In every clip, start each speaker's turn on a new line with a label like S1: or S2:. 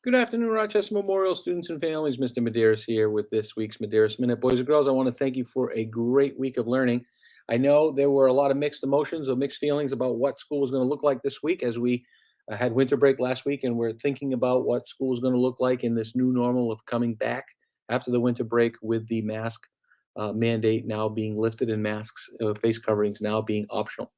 S1: Good afternoon, Rochester Memorial students and families. Mr. Medeiros here with this week's Medeiros Minute. Boys and girls, I want to thank you for a great week of learning. I know there were a lot of mixed emotions or mixed feelings about what school was going to look like this week as we had winter break last week, and we're thinking about what school is going to look like in this new normal of coming back after the winter break with the mask mandate now being lifted and masks, face coverings now being optional.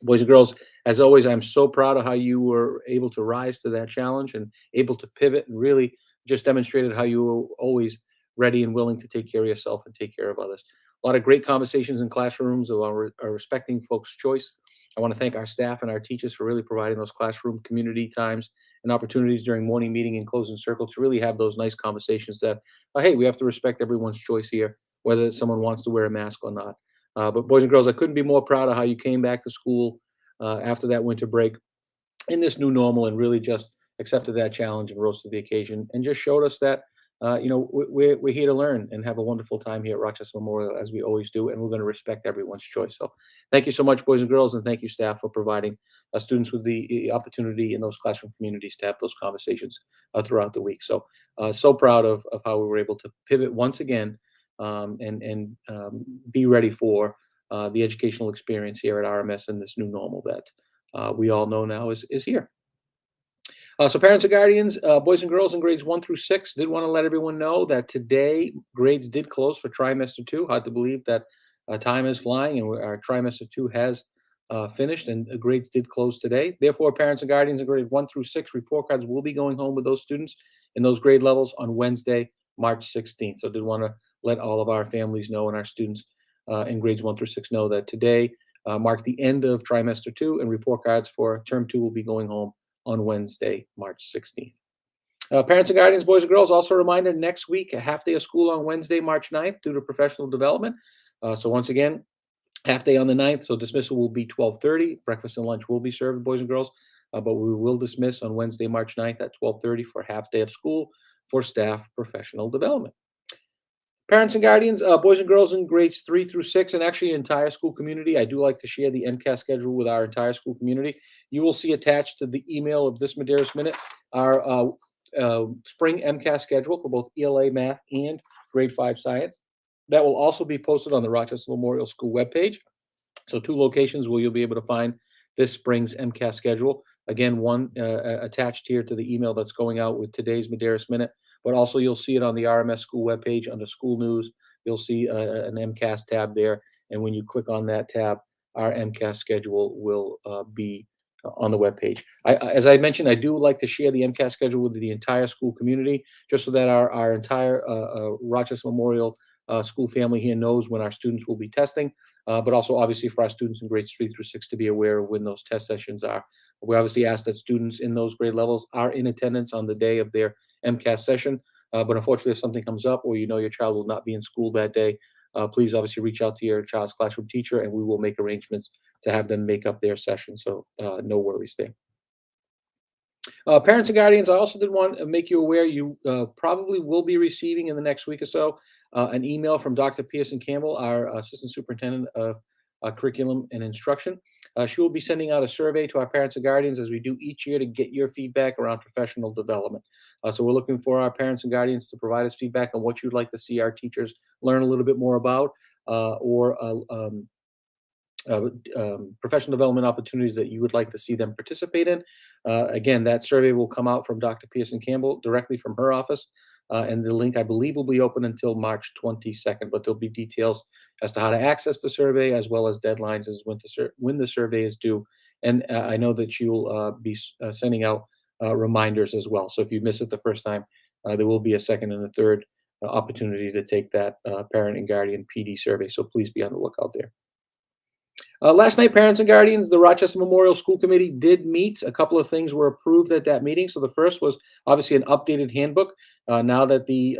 S1: Boys and girls, as always, I'm so proud of how you were able to rise to that challenge and able to pivot and really just demonstrated how you were always ready and willing to take care of yourself and take care of others. A lot of great conversations in classrooms about respecting folks' choice. I want to thank our staff and our teachers for really providing those classroom community times and opportunities during morning meeting and closing circle to really have those nice conversations that, hey, we have to respect everyone's choice here, whether someone wants to wear a mask or not. But boys and girls, I couldn't be more proud of how you came back to school after that winter break in this new normal and really just accepted that challenge and rose to the occasion and just showed us that we're here to learn and have a wonderful time here at Rochester Memorial as we always do, and we're going to respect everyone's choice. So thank you so much, boys and girls, and thank you, staff, for providing students with the opportunity in those classroom communities to have those conversations throughout the week. So proud of how we were able to pivot once again and be ready for the educational experience here at RMS and this new normal that we all know now is here. So parents and guardians, boys and girls in grades 1 through 6, did want to let everyone know that today grades did close for trimester 2. Hard to believe that time is flying and our trimester 2 has finished and grades did close today. Therefore, parents and guardians in grade 1 through 6 report cards will be going home with those students in those grade levels on Wednesday, March 16th. So did want to let all of our families know and our students in grades 1 through 6 know that today marked the end of trimester 2 and report cards for term 2 will be going home on Wednesday, March 16th. Parents and guardians, boys and girls, also a reminder next week, a half day of school on Wednesday, March 9th, due to professional development. So once again, half day on the 9th, so dismissal will be 12:30. Breakfast and lunch will be served, boys and girls, but we will dismiss on Wednesday, March 9th at 12:30 for half day of school for staff professional development. Parents and guardians, boys and girls in grades 3 through 6, and actually entire school community. I do like to share the MCAS schedule with our entire school community. You will see attached to the email of this Medeiros Minute our spring MCAS schedule for both ELA math and grade 5 science. That will also be posted on the Rochester Memorial School webpage. So 2 locations where you'll be able to find this spring's MCAS schedule. Again, one attached here to the email that's going out with today's Medeiros Minute, but also you'll see it on the RMS school webpage under school news. You'll see an MCAS tab there. And when you click on that tab, our MCAS schedule will be on the webpage. As I mentioned, I do like to share the MCAS schedule with the entire school community, just so that our entire Rochester Memorial school family here knows when our students will be testing, but also obviously for our students in grades 3 through 6 to be aware of when those test sessions are. We obviously ask that students in those grade levels are in attendance on the day of their MCAS session, but unfortunately if something comes up or you know your child will not be in school that day, please obviously reach out to your child's classroom teacher and we will make arrangements to have them make up their session, so no worries there. Parents and guardians, I also did want to make you aware you probably will be receiving in the next week or so an email from Dr. Pearson Campbell, our Assistant Superintendent of Curriculum and Instruction. She will be sending out a survey to our parents and guardians as we do each year to get your feedback around professional development. So we're looking for our parents and guardians to provide us feedback on what you'd like to see our teachers learn a little bit more about or professional development opportunities that you would like to see them participate in. Again, that survey will come out from Dr. Pearson Campbell directly from her office. And the link, I believe, will be open until March 22nd, but there'll be details as to how to access the survey as well as deadlines as when the survey is due. And I know that you'll be sending out reminders as well. So if you miss it the first time, there will be a second and a third opportunity to take that parent and guardian PD survey. So please be on the lookout there. Last night, parents and guardians, the Rochester Memorial School Committee did meet. A couple of things were approved at that meeting. So the first was obviously an updated handbook. Now that the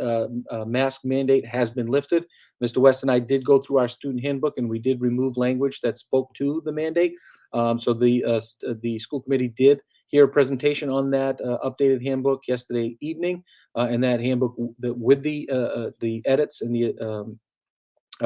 S1: mask mandate has been lifted, Mr. West and I did go through our student handbook and we did remove language that spoke to the mandate. So the school committee did hear a presentation on that updated handbook yesterday evening, and that handbook with the edits and the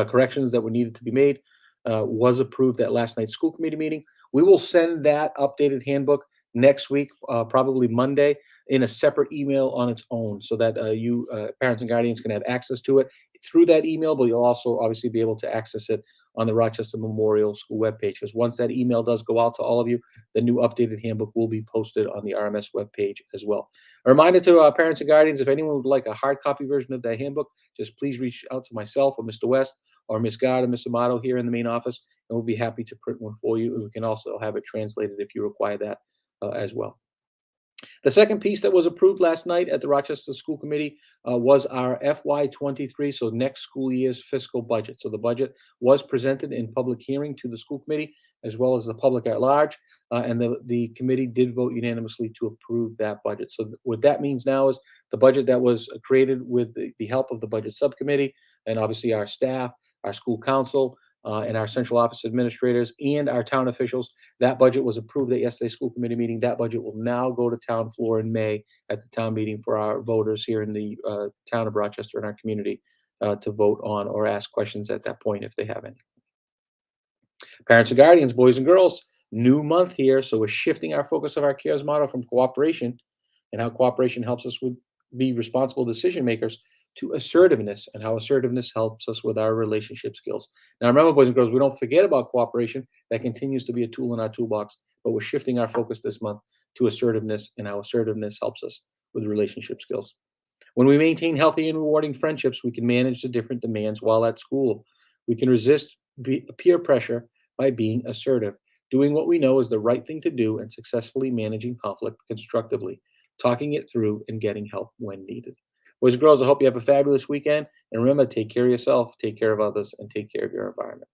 S1: corrections that were needed to be made was approved at last night's school committee meeting. We will send that updated handbook next week, probably Monday, in a separate email on its own, so that you parents and guardians can have access to it through that email. But you'll also obviously be able to access it on the Rochester Memorial School webpage. Because once that email does go out to all of you, the new updated handbook will be posted on the RMS webpage as well. A reminder to parents and guardians: if anyone would like a hard copy version of that handbook, just please reach out to myself or Mr. West or Ms. Gard or Mr. Amato here in the main office, and we'll be happy to print one for you. And we can also have it translated if you require that as well. The second piece that was approved last night at the Rochester School Committee was our FY23, so next school year's fiscal budget. So the budget was presented in public hearing to the school committee as well as the public at large, and the committee did vote unanimously to approve that budget. So what that means now is the budget that was created with the help of the budget subcommittee and obviously our staff, our school council, and our central office administrators and our town officials. That budget was approved at yesterday's school committee meeting. That budget will now go to town floor in May at the town meeting for our voters here in the town of Rochester and our community to vote on or ask questions at that point if they have any. Parents and guardians, boys and girls, new month here. So we're shifting our focus of our CARES model from cooperation and how cooperation helps us be responsible decision makers to assertiveness and how assertiveness helps us with our relationship skills. Now, remember, boys and girls, we don't forget about cooperation. That continues to be a tool in our toolbox, but we're shifting our focus this month to assertiveness and how assertiveness helps us with relationship skills. When we maintain healthy and rewarding friendships, we can manage the different demands while at school. We can resist peer pressure by being assertive, doing what we know is the right thing to do, and successfully managing conflict constructively, talking it through, and getting help when needed. Boys and girls, I hope you have a fabulous weekend. And remember, take care of yourself, take care of others, and take care of your environment.